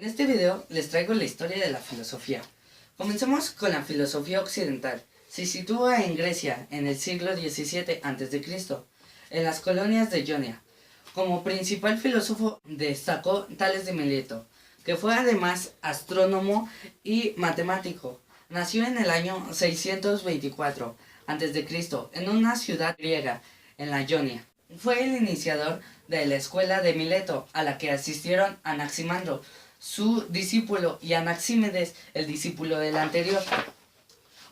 En este video les traigo la historia de la filosofía. Comencemos con la filosofía occidental. Se sitúa en Grecia en el siglo XVII a.C., en las colonias de Ionia. Como principal filósofo destacó Tales de Mileto, que fue además astrónomo y matemático. Nació en el año 624 a.C. en una ciudad griega, en la Ionia. Fue el iniciador de la escuela de Mileto, a la que asistieron Anaximandro, su discípulo, y Anaxímedes, el discípulo del anterior.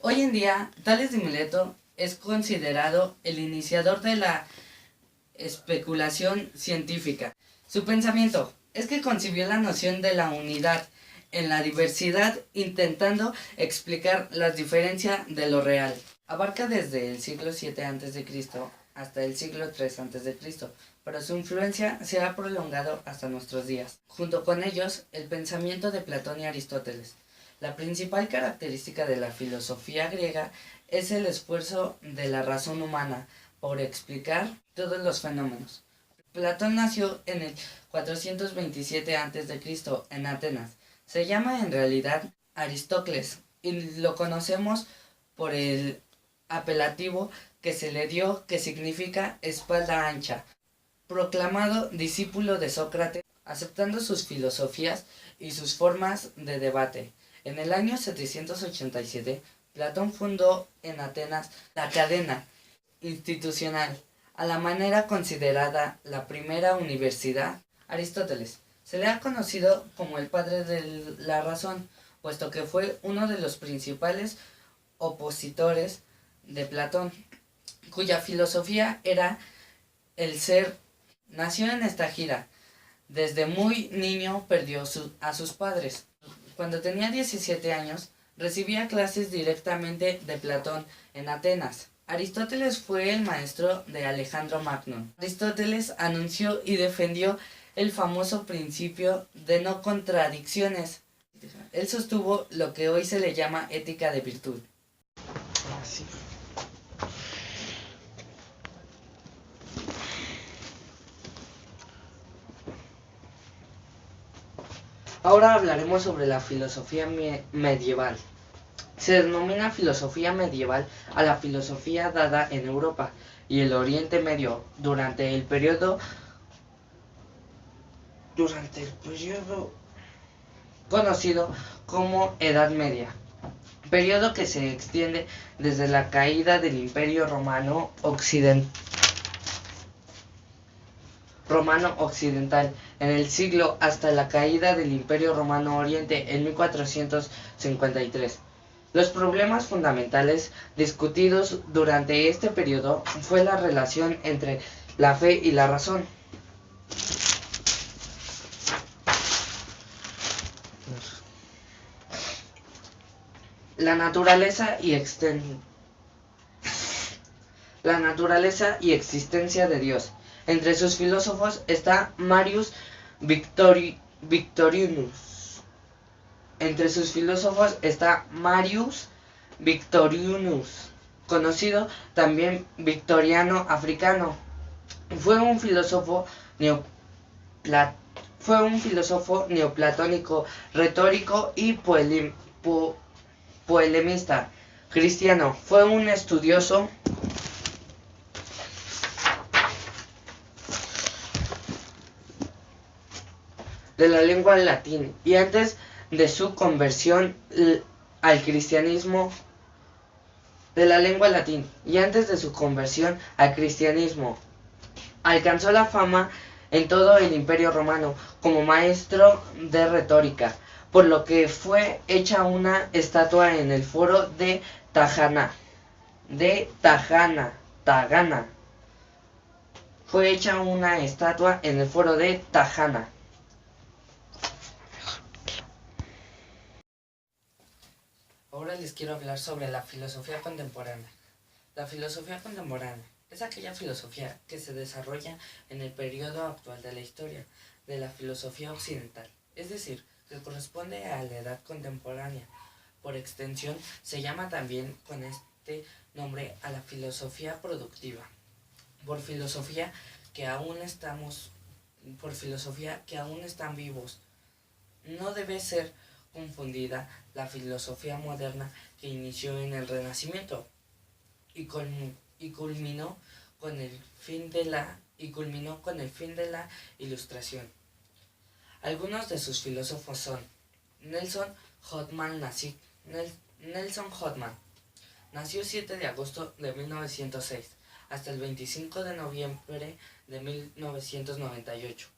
Hoy en día, Tales de Mileto es considerado el iniciador de la especulación científica. Su pensamiento es que concibió la noción de la unidad en la diversidad, intentando explicar las diferencias de lo real. Abarca desde el siglo VII a.C. hasta el siglo III a.C., pero su influencia se ha prolongado hasta nuestros días. Junto con ellos, el pensamiento de Platón y Aristóteles. La principal característica de la filosofía griega es el esfuerzo de la razón humana por explicar todos los fenómenos. Platón nació en el 427 a.C. en Atenas. Se llama en realidad Aristócles y lo conocemos por el apelativo que se le dio, que significa espalda ancha. Proclamado discípulo de Sócrates, aceptando sus filosofías y sus formas de debate. En el año 787, Platón fundó en Atenas la cadena institucional, a la manera considerada la primera universidad. Aristóteles se le ha conocido como el padre de la razón, puesto que fue uno de los principales opositores de Platón, cuya filosofía era el ser. Nació en esta gira. Desde muy niño perdió a sus padres. Cuando tenía 17 años, recibía clases directamente de Platón en Atenas. Aristóteles fue el maestro de Alejandro Magno. Aristóteles anunció y defendió el famoso principio de no contradicciones. Él sostuvo lo que hoy se le llama ética de virtud. Así. Ahora hablaremos sobre la filosofía medieval. Se denomina filosofía medieval a la filosofía dada en Europa y el Oriente Medio durante el periodo conocido como Edad Media, periodo que se extiende desde la caída del Imperio Romano Occidental en el siglo hasta la caída del Imperio Romano Oriente en 1453. Los problemas fundamentales discutidos durante este periodo fue la relación entre la fe y la razón. La naturaleza y existencia de Dios. Entre sus filósofos está Marius Victorinus. Conocido también Victoriano Africano. Fue un filósofo neoplatónico, retórico y polemista cristiano. Fue un estudioso de la lengua latín y antes de su conversión al cristianismo alcanzó la fama en todo el Imperio Romano como maestro de retórica, por lo que fue hecha una estatua en el foro de Tagana. Fue hecha una estatua en el foro de Tagana. Ahora les quiero hablar sobre la filosofía contemporánea. La filosofía contemporánea es aquella filosofía que se desarrolla en el periodo actual de la historia de la filosofía occidental, es decir, que corresponde a la edad contemporánea. Por extensión, se llama también con este nombre a la filosofía productiva. Por filosofía que aún están vivos No debe ser confundida la filosofía moderna que inició en el Renacimiento y culminó con el fin de la Ilustración. Algunos de sus filósofos son Nelson Hodgman. Nelson Hodgman nació 7 de agosto de 1906 hasta el 25 de noviembre de 1998.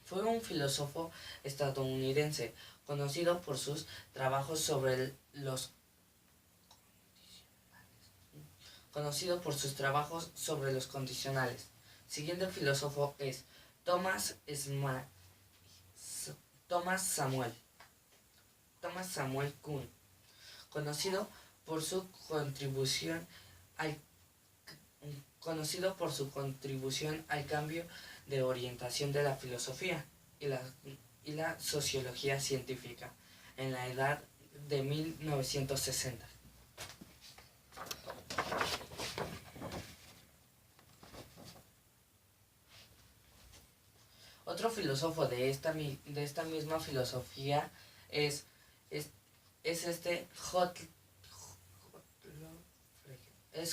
Fue un filósofo estadounidense conocido por sus trabajos sobre los condicionales. Siguiente filósofo es Thomas Samuel Kuhn, conocido por su contribución al cambio de orientación de la filosofía y la sociología científica en la edad de 1960. Otro filósofo de esta misma filosofía es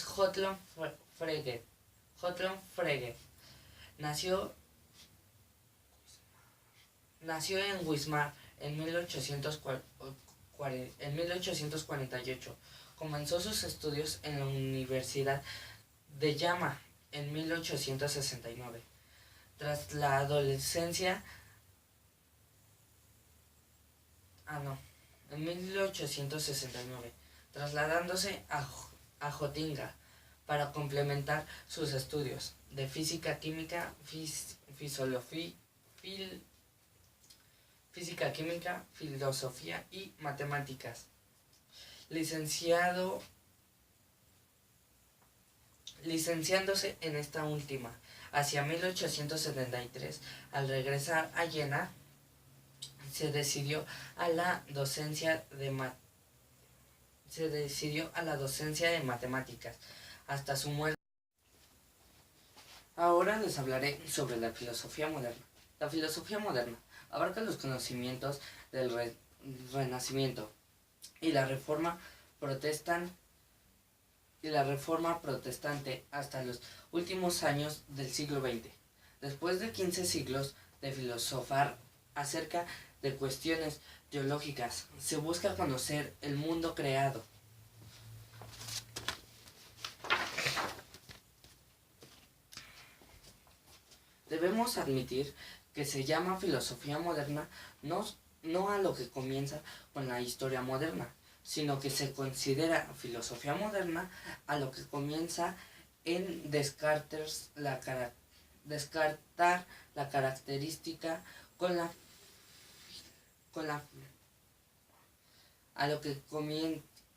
Gottlob Frege. Nació en Wismar en 1848. Comenzó sus estudios en la Universidad de Yama en 1869. Tras la adolescencia, en 1869, trasladándose a Gotinga para complementar sus estudios de física química, filosofía y matemáticas. Licenciándose en esta última. Hacia 1873, al regresar a Jena, se decidió a la docencia de matemáticas hasta su muerte. Ahora les hablaré sobre la filosofía moderna. La filosofía moderna abarca los conocimientos del Renacimiento y la Reforma protestante hasta los últimos años del siglo XX. Después de 15 siglos de filosofar acerca de cuestiones teológicas, se busca conocer el mundo creado. Debemos admitir que se llama filosofía moderna no a lo que comienza con la historia moderna, sino que se considera filosofía moderna a lo que comienza en descartar la característica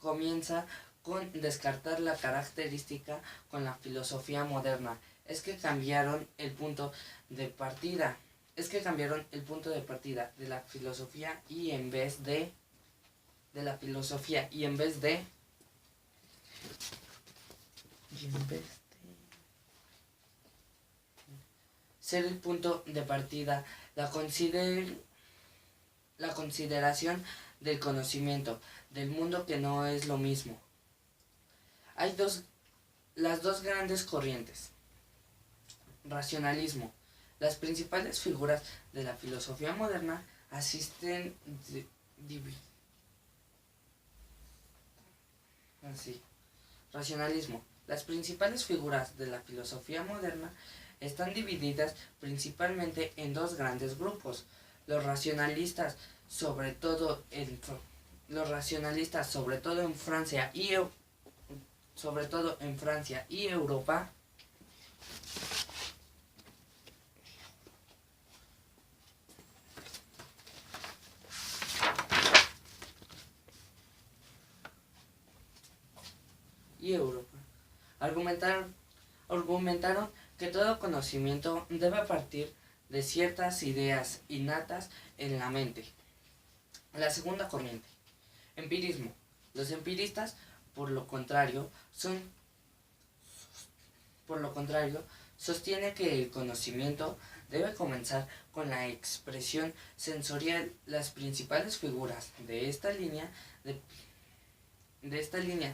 comienza con descartar la característica con la filosofía moderna. Es que cambiaron el punto de partida de la filosofía y en vez de ser el punto de partida, la consideración del conocimiento del mundo, que no es lo mismo. Hay las dos grandes corrientes. Racionalismo. Las principales figuras de la filosofía moderna Racionalismo. Las principales figuras de la filosofía moderna están divididas principalmente en dos grandes grupos. Los racionalistas, sobre todo en Francia y Europa, argumentaron que todo conocimiento debe partir de ciertas ideas innatas en la mente. La segunda corriente, empirismo. Los empiristas, por lo contrario, sostienen que el conocimiento debe comenzar con la expresión sensorial. Las principales figuras de esta línea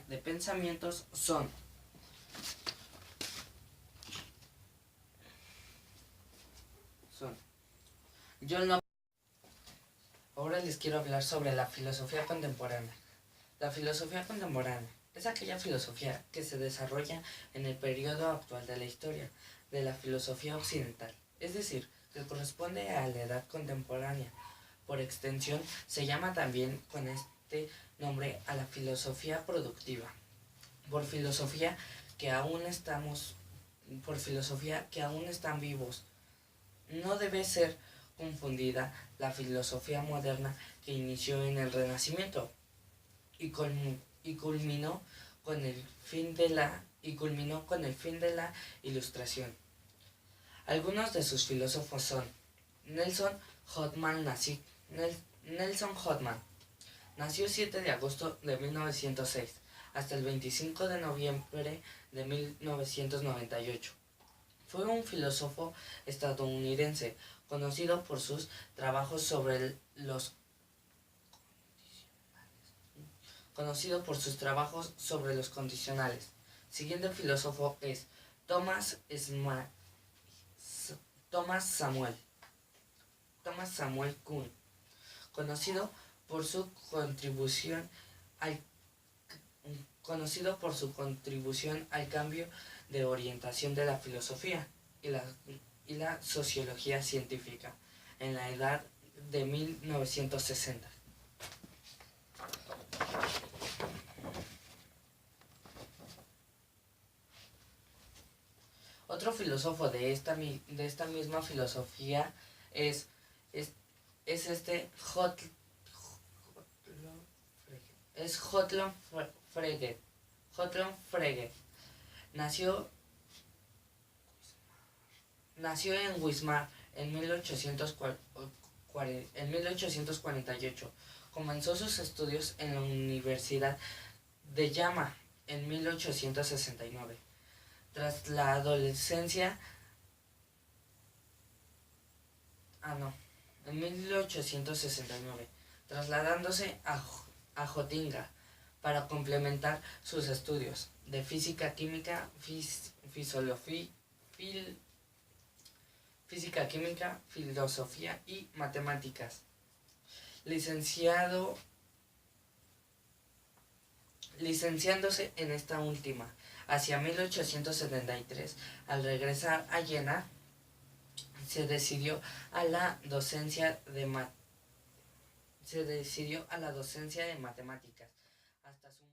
de pensamientos son John Locke. Ahora les quiero hablar sobre la filosofía contemporánea. La filosofía contemporánea es aquella filosofía que se desarrolla en el periodo actual de la historia de la filosofía occidental, es decir, que corresponde a la edad contemporánea. Por extensión, se llama también con este nombre a la filosofía productiva. Por filosofía que aún están vivos. No debe ser confundida la filosofía moderna que inició en el Renacimiento y culminó con el fin de la Ilustración. Algunos de sus filósofos son Nelson Hodgman. Nació 7 de agosto de 1906 hasta el 25 de noviembre de 1998. Fue un filósofo estadounidense conocido por sus trabajos sobre los condicionales. Siguiente filósofo es Thomas Samuel Kuhn, conocido por su contribución al cambio de orientación de la filosofía y la sociología científica en la edad de 1960. Otro filósofo de esta misma filosofía es Gottlob Frege. Nació en Wismar en 1848. Comenzó sus estudios en la Universidad de Yama en 1869. Tras la adolescencia, en 1869, trasladándose a Gotinga para complementar sus estudios de física, química, filosofía y matemáticas. Licenciándose en esta última hacia 1873, al regresar a Jena, se decidió a la docencia de matemáticas hasta su muerte.